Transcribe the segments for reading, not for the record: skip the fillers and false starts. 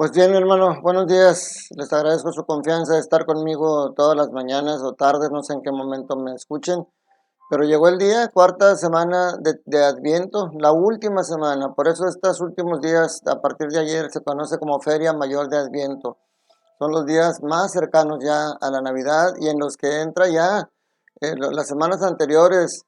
Pues bien, mi hermano, buenos días. Les agradezco su confianza de estar conmigo todas las mañanas o tardes, no sé en qué momento me escuchen. Pero llegó el día, cuarta semana de Adviento, la última semana. Por eso estos últimos días, a partir de ayer, se conoce como Feria Mayor de Adviento. Son los días más cercanos ya a la Navidad y en los que entra ya las semanas anteriores.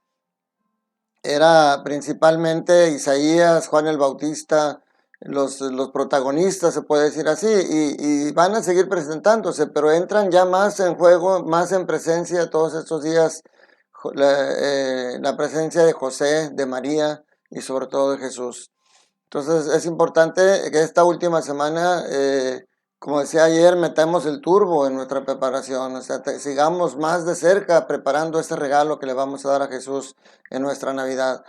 Era principalmente Isaías, Juan el Bautista, los protagonistas, se puede decir así, y van a seguir presentándose, pero entran ya más en juego, más en presencia todos estos días, la presencia de José, de María y sobre todo de Jesús. Entonces es importante que esta última semana, como decía ayer, metamos el turbo en nuestra preparación, o sea, sigamos más de cerca preparando este regalo que le vamos a dar a Jesús en nuestra Navidad.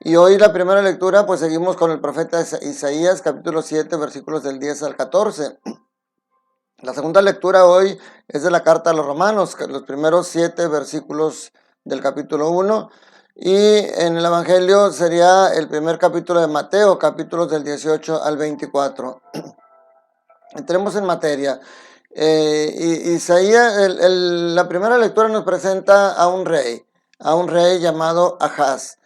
Y hoy la primera lectura, pues seguimos con el profeta Isaías, capítulo 7, versículos del 10 al 14. La segunda lectura hoy es de la carta a los Romanos, los primeros 7 versículos del capítulo 1. Y en el Evangelio sería el primer capítulo de Mateo, capítulos del 18 al 24. Entremos en materia. Isaías, la primera lectura nos presenta a un rey llamado Ahaz.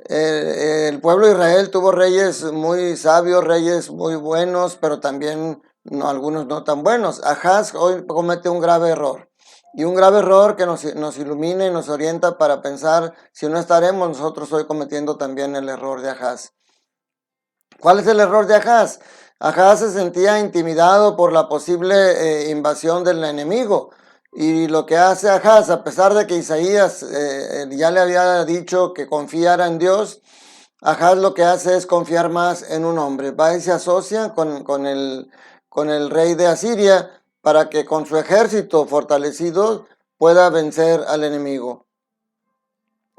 El pueblo de Israel tuvo reyes muy sabios, reyes muy buenos, pero también algunos no tan buenos. Ahaz hoy comete un grave error. Y un grave error que nos ilumina y nos orienta para pensar si no estaremos nosotros hoy cometiendo también el error de Ahaz. ¿Cuál es el error de Ahaz? Ahaz se sentía intimidado por la posible invasión del enemigo. Y lo que hace Ahaz, a pesar de que Isaías ya le había dicho que confiara en Dios, Ahaz lo que hace es confiar más en un hombre. Va y se asocia con el rey de Asiria para que con su ejército fortalecido pueda vencer al enemigo.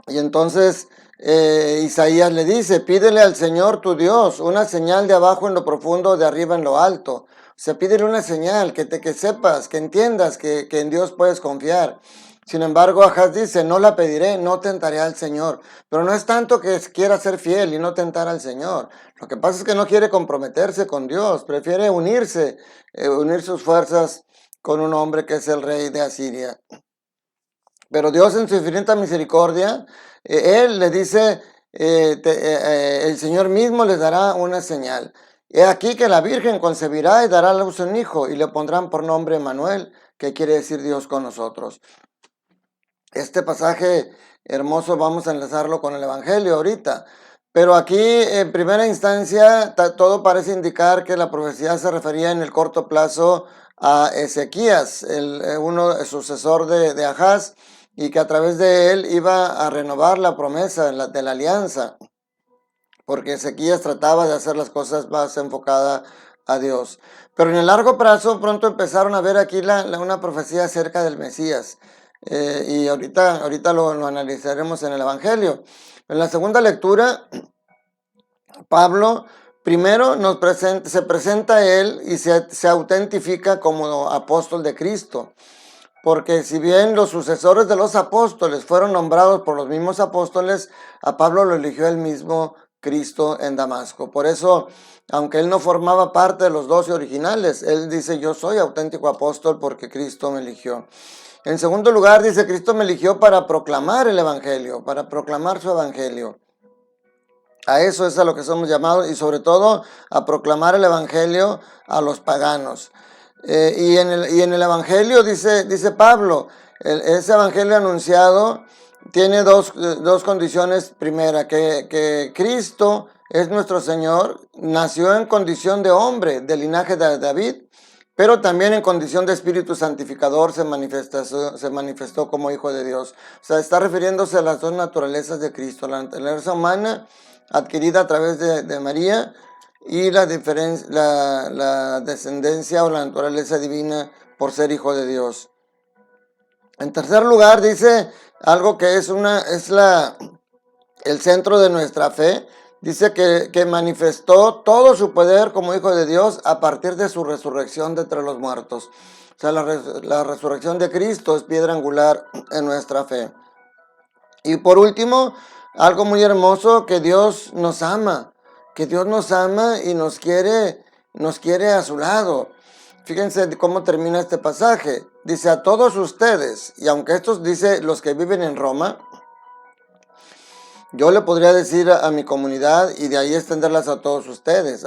Y entonces Isaías le dice, pídele al Señor tu Dios una señal de abajo en lo profundo, de arriba en lo alto. O sea, pídele una señal, que sepas, que entiendas que en Dios puedes confiar. Sin embargo, Ahaz dice, no la pediré, no tentaré al Señor. Pero no es tanto que quiera ser fiel y no tentar al Señor. Lo que pasa es que no quiere comprometerse con Dios, prefiere unir sus fuerzas con un hombre que es el rey de Asiria. Pero Dios en su infinita misericordia, Él le dice, el Señor mismo les dará una señal. He aquí que la Virgen concebirá y dará a luz un hijo y le pondrán por nombre Manuel, que quiere decir Dios con nosotros. Este pasaje hermoso vamos a enlazarlo con el Evangelio ahorita. Pero aquí, en primera instancia, todo parece indicar que la profecía se refería en el corto plazo a Ezequías, uno sucesor de Ahaz, y que a través de él iba a renovar la promesa de la alianza, porque Ezequías trataba de hacer las cosas más enfocadas a Dios. Pero en el largo plazo pronto empezaron a ver aquí una profecía acerca del Mesías, y ahorita lo analizaremos en el Evangelio. En la segunda lectura, Pablo primero se presenta a él y se autentifica como apóstol de Cristo. Porque si bien los sucesores de los apóstoles fueron nombrados por los mismos apóstoles, a Pablo lo eligió el mismo Cristo en Damasco. Por eso, aunque él no formaba parte de los 12 originales, él dice, yo soy auténtico apóstol porque Cristo me eligió. En segundo lugar, dice, Cristo me eligió para proclamar el evangelio, para proclamar su evangelio. A eso es a lo que somos llamados y sobre todo a proclamar el evangelio a los paganos. Y en el evangelio dice Pablo, ese evangelio anunciado tiene dos condiciones. Primera, que Cristo es nuestro Señor, nació en condición de hombre, del linaje de David, pero también en condición de espíritu santificador se manifestó como hijo de Dios. O sea, está refiriéndose a las dos naturalezas de Cristo, la naturaleza humana adquirida a través de María y la descendencia o la naturaleza divina por ser hijo de Dios. En tercer lugar dice algo que es el centro de nuestra fe. Dice que manifestó todo su poder como hijo de Dios a partir de su resurrección de entre los muertos. O sea, la resurrección de Cristo es piedra angular en nuestra fe. Y por último, algo muy hermoso, que Dios nos ama y nos quiere nos quiere a su lado. Fíjense cómo termina este pasaje. Dice, a todos ustedes, y aunque estos dice los que viven en Roma, yo le podría decir a mi comunidad y de ahí extenderlas a todos ustedes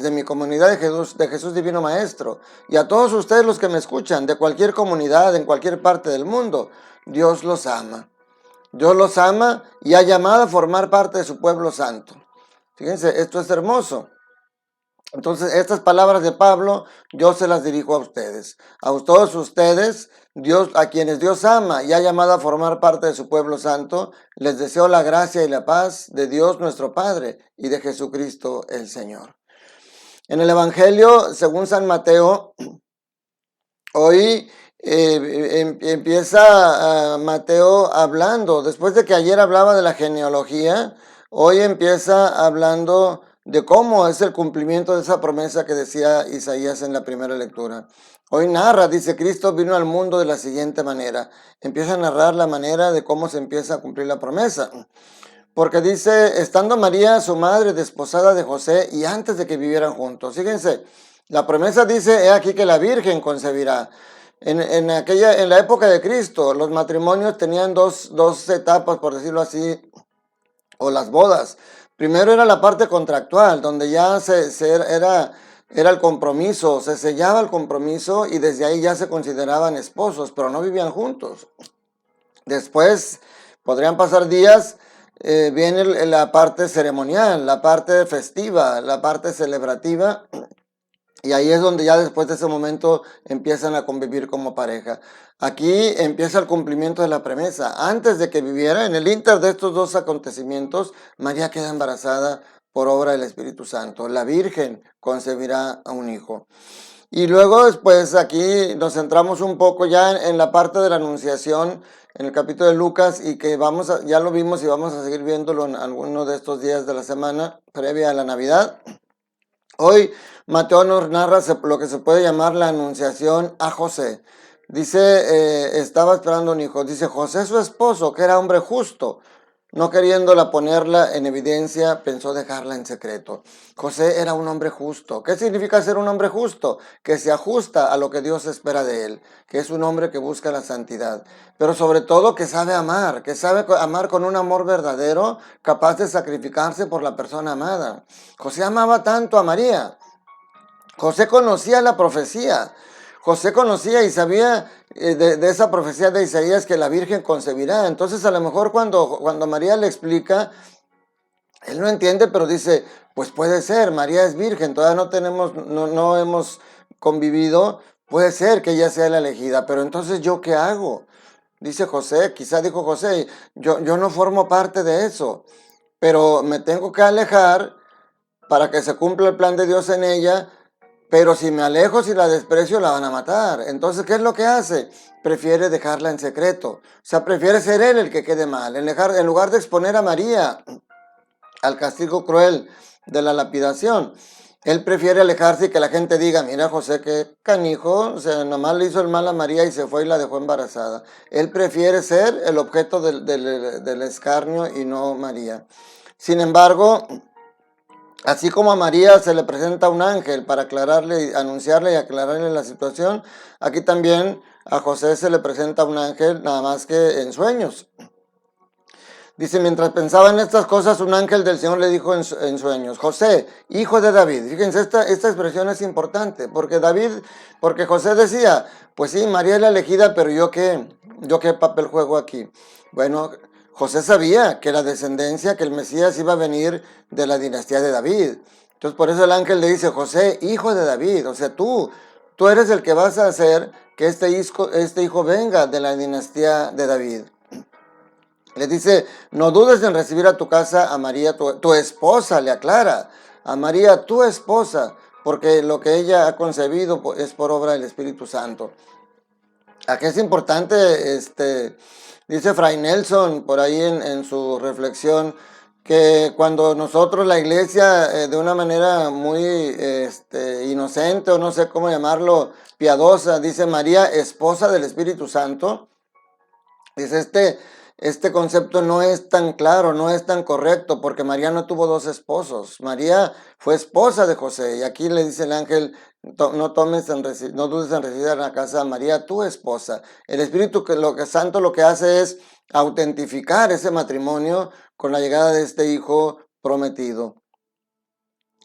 de mi comunidad de Jesús Divino Maestro, y a todos ustedes los que me escuchan, de cualquier comunidad, en cualquier parte del mundo. Dios los ama. Dios los ama y ha llamado a formar parte de su pueblo santo. Fíjense, esto es hermoso. Entonces, estas palabras de Pablo, yo se las dirijo a ustedes. A todos ustedes, Dios, a quienes Dios ama y ha llamado a formar parte de su pueblo santo, les deseo la gracia y la paz de Dios nuestro Padre y de Jesucristo el Señor. En el Evangelio, según San Mateo, hoy empieza Mateo hablando, después de que ayer hablaba de la genealogía, hoy empieza hablando de cómo es el cumplimiento de esa promesa que decía Isaías en la primera lectura. Hoy narra, dice, Cristo vino al mundo de la siguiente manera. Empieza a narrar la manera de cómo se empieza a cumplir la promesa. Porque dice, estando María, su madre, desposada de José, y antes de que vivieran juntos. Fíjense, la promesa dice, he aquí que la Virgen concebirá. En la época de Cristo, los matrimonios tenían dos etapas, por decirlo así, o las bodas. Primero era la parte contractual, donde ya era el compromiso, se sellaba el compromiso y desde ahí ya se consideraban esposos, pero no vivían juntos. Después, podrían pasar días, viene la parte ceremonial, la parte festiva, la parte celebrativa, y ahí es donde ya después de ese momento empiezan a convivir como pareja. Aquí empieza el cumplimiento de la promesa. Antes de que viviera, en el inter de estos dos acontecimientos, María queda embarazada por obra del Espíritu Santo. La Virgen concebirá a un hijo. Y luego después aquí nos centramos un poco ya en la parte de la anunciación, en el capítulo de Lucas, y que ya lo vimos y vamos a seguir viéndolo en alguno de estos días de la semana previa a la Navidad. Hoy Mateo nos narra lo que se puede llamar la anunciación a José. Dice, estaba esperando un hijo. Dice, José su esposo, que era hombre justo, no queriéndola ponerla en evidencia, pensó dejarla en secreto. José era un hombre justo. ¿Qué significa ser un hombre justo? Que se ajusta a lo que Dios espera de él, que es un hombre que busca la santidad, pero sobre todo que sabe amar con un amor verdadero, capaz de sacrificarse por la persona amada. José amaba tanto a María. José conocía la profecía. José conocía y sabía de esa profecía de Isaías que la Virgen concebirá. Entonces a lo mejor cuando María le explica, él no entiende, pero dice, pues puede ser, María es virgen, todavía no hemos convivido, puede ser que ella sea la elegida, pero entonces ¿yo qué hago? Dice José, quizá dijo José, yo no formo parte de eso, pero me tengo que alejar para que se cumpla el plan de Dios en ella. Pero si me alejo, si la desprecio, la van a matar. Entonces, ¿qué es lo que hace? Prefiere dejarla en secreto. O sea, prefiere ser él el que quede mal. En lugar de exponer a María al castigo cruel de la lapidación, él prefiere alejarse y que la gente diga, mira José, qué canijo, o sea, nomás le hizo el mal a María y se fue y la dejó embarazada. Él prefiere ser el objeto del escarnio y no María. Sin embargo, así como a María se le presenta un ángel para anunciarle y aclararle la situación, aquí también a José se le presenta un ángel, nada más que en sueños. Dice, mientras pensaba en estas cosas, un ángel del Señor le dijo en sueños, José, hijo de David. Fíjense, esta expresión es importante, porque José decía, pues sí, María es la elegida, pero ¿yo qué papel juego aquí? Bueno, José sabía que la descendencia, que el Mesías iba a venir de la dinastía de David. Entonces por eso el ángel le dice, José, hijo de David, o sea, tú eres el que vas a hacer que este hijo venga de la dinastía de David. Le dice, no dudes en recibir a tu casa a María, tu esposa, le aclara, a María, tu esposa, porque lo que ella ha concebido es por obra del Espíritu Santo. Aquí es importante, dice Fray Nelson, por ahí en su reflexión, que cuando nosotros, la iglesia, de una manera muy inocente, o no sé cómo llamarlo, piadosa, dice María, esposa del Espíritu Santo, dice este concepto no es tan claro, no es tan correcto, porque María no tuvo dos esposos. María fue esposa de José, y aquí le dice el ángel, no tomes no dudes en recibir en la casa a María, tu esposa. El Espíritu Santo lo que hace es autentificar ese matrimonio con la llegada de este hijo prometido.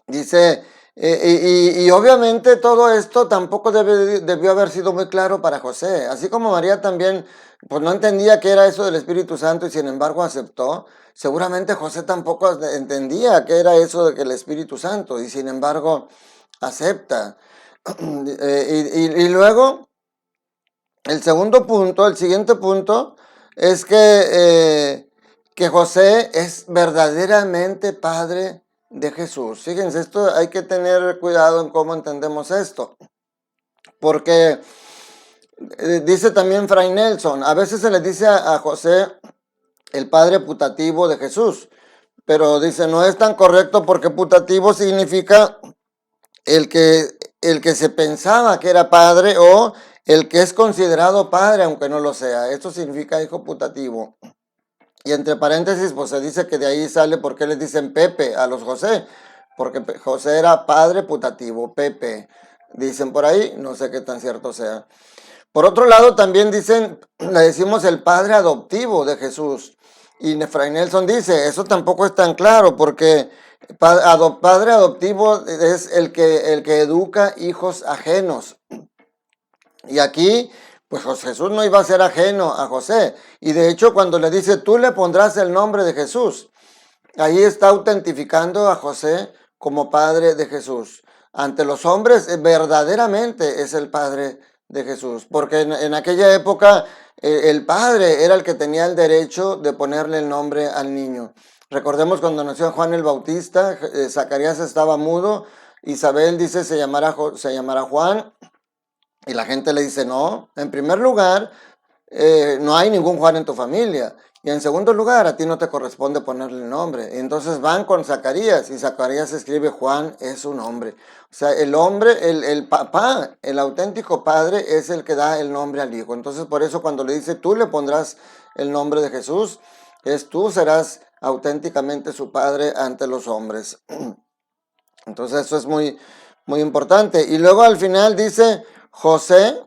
Dice, y obviamente todo esto tampoco debió haber sido muy claro para José. Así como María también, pues no entendía qué era eso del Espíritu Santo y sin embargo aceptó. Seguramente José tampoco entendía qué era eso de que el Espíritu Santo y sin embargo acepta. Y luego, el segundo punto, el siguiente punto, es que José es verdaderamente padre de Jesús. Fíjense, esto hay que tener cuidado en cómo entendemos esto, porque dice también Fray Nelson, a veces se le dice a José el padre putativo de Jesús, pero dice, no es tan correcto porque putativo significa el que se pensaba que era padre o el que es considerado padre aunque no lo sea. Esto significa hijo putativo. Y entre paréntesis, pues se dice que de ahí sale por qué les dicen Pepe a los José, porque José era padre putativo, Pepe. Dicen por ahí, no sé qué tan cierto sea. Por otro lado, también dicen, le decimos el padre adoptivo de Jesús. Y Fray Nelson dice, eso tampoco es tan claro, porque padre adoptivo es el que educa hijos ajenos. Y aquí, pues Jesús no iba a ser ajeno a José. Y de hecho, cuando le dice, tú le pondrás el nombre de Jesús, ahí está autentificando a José como padre de Jesús. Ante los hombres, verdaderamente es el padre de Jesús. Porque en aquella época, el padre era el que tenía el derecho de ponerle el nombre al niño. Recordemos cuando nació Juan el Bautista, Zacarías estaba mudo, Isabel dice se llamará Juan, y la gente le dice, no, en primer lugar, no hay ningún Juan en tu familia. Y en segundo lugar, a ti no te corresponde ponerle el nombre. Y entonces van con Zacarías y Zacarías escribe Juan es su nombre. O sea, el hombre, el papá, el auténtico padre es el que da el nombre al hijo. Entonces por eso cuando le dice tú le pondrás el nombre de Jesús, tú serás auténticamente su padre ante los hombres. Entonces eso es muy, muy importante. Y luego al final dice José.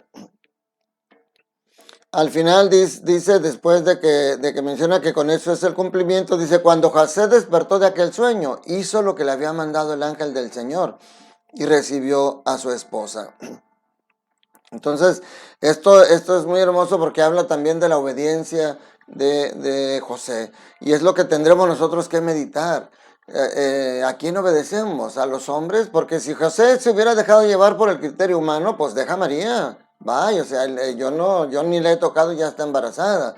Al final dice, después de que menciona que con eso es el cumplimiento, dice, cuando José despertó de aquel sueño, hizo lo que le había mandado el ángel del Señor y recibió a su esposa. Entonces, esto es muy hermoso porque habla también de la obediencia de José. Y es lo que tendremos nosotros que meditar. ¿A quién obedecemos? ¿A los hombres? Porque si José se hubiera dejado llevar por el criterio humano, pues deja a María. Vaya, o sea, yo ni le he tocado y ya está embarazada.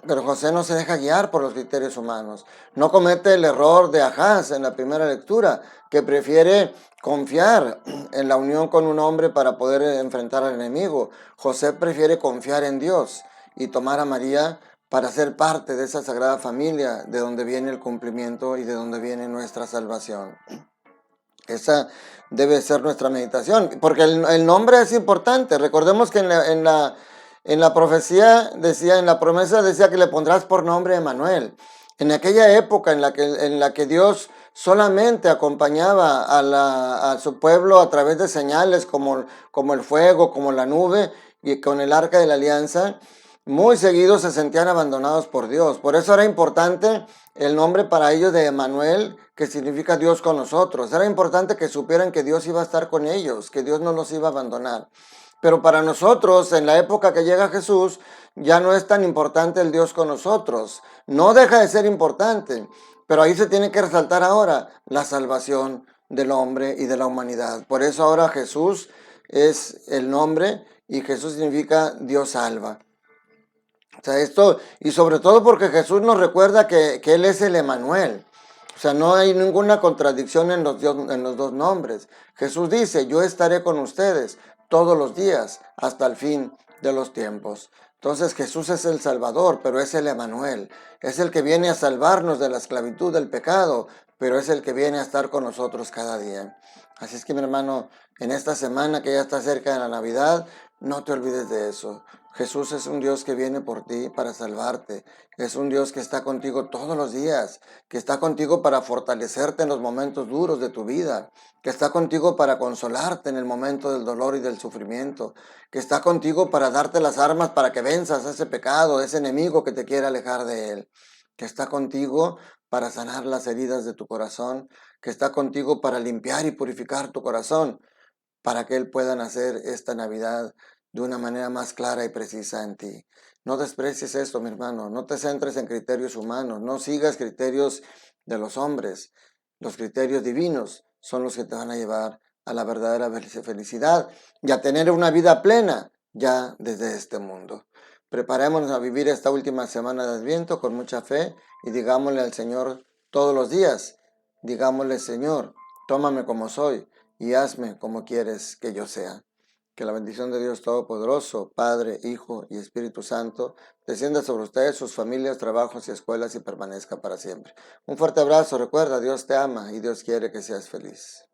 Pero José no se deja guiar por los criterios humanos. No comete el error de Ahaz en la primera lectura, que prefiere confiar en la unión con un hombre para poder enfrentar al enemigo. José prefiere confiar en Dios y tomar a María para ser parte de esa sagrada familia de donde viene el cumplimiento y de donde viene nuestra salvación. Esa debe ser nuestra meditación, porque el nombre es importante. Recordemos que en la profecía decía, en la promesa decía que le pondrás por nombre Emmanuel. En aquella época en la que Dios solamente acompañaba a su pueblo a través de señales como el fuego, como la nube y con el arca de la alianza, muy seguidos se sentían abandonados por Dios. Por eso era importante el nombre para ellos de Emmanuel, que significa Dios con nosotros. Era importante que supieran que Dios iba a estar con ellos, que Dios no los iba a abandonar. Pero para nosotros, en la época que llega Jesús, ya no es tan importante el Dios con nosotros. No deja de ser importante, pero ahí se tiene que resaltar ahora la salvación del hombre y de la humanidad. Por eso ahora Jesús es el nombre y Jesús significa Dios salva. O sea, esto, y sobre todo porque Jesús nos recuerda que Él es el Emmanuel. O sea, no hay ninguna contradicción en los dos nombres. Jesús dice, yo estaré con ustedes todos los días hasta el fin de los tiempos. Entonces Jesús es el Salvador, pero es el Emmanuel. Es el que viene a salvarnos de la esclavitud del pecado, pero es el que viene a estar con nosotros cada día. Así es que mi hermano, en esta semana que ya está cerca de la Navidad, no te olvides de eso. Jesús es un Dios que viene por ti para salvarte. Es un Dios que está contigo todos los días, que está contigo para fortalecerte en los momentos duros de tu vida, que está contigo para consolarte en el momento del dolor y del sufrimiento, que está contigo para darte las armas para que venzas ese pecado, ese enemigo que te quiere alejar de él, que está contigo para sanar las heridas de tu corazón, que está contigo para limpiar y purificar tu corazón, para que Él pueda nacer esta Navidad de una manera más clara y precisa en ti. No desprecies esto, mi hermano, no te centres en criterios humanos, no sigas criterios de los hombres. Los criterios divinos son los que te van a llevar a la verdadera felicidad y a tener una vida plena ya desde este mundo. Preparémonos a vivir esta última semana de Adviento con mucha fe y digámosle al Señor todos los días, digámosle, Señor, tómame como soy y hazme como quieres que yo sea. Que la bendición de Dios Todopoderoso, Padre, Hijo y Espíritu Santo, descienda sobre ustedes, sus familias, trabajos y escuelas y permanezca para siempre. Un fuerte abrazo, recuerda, Dios te ama y Dios quiere que seas feliz.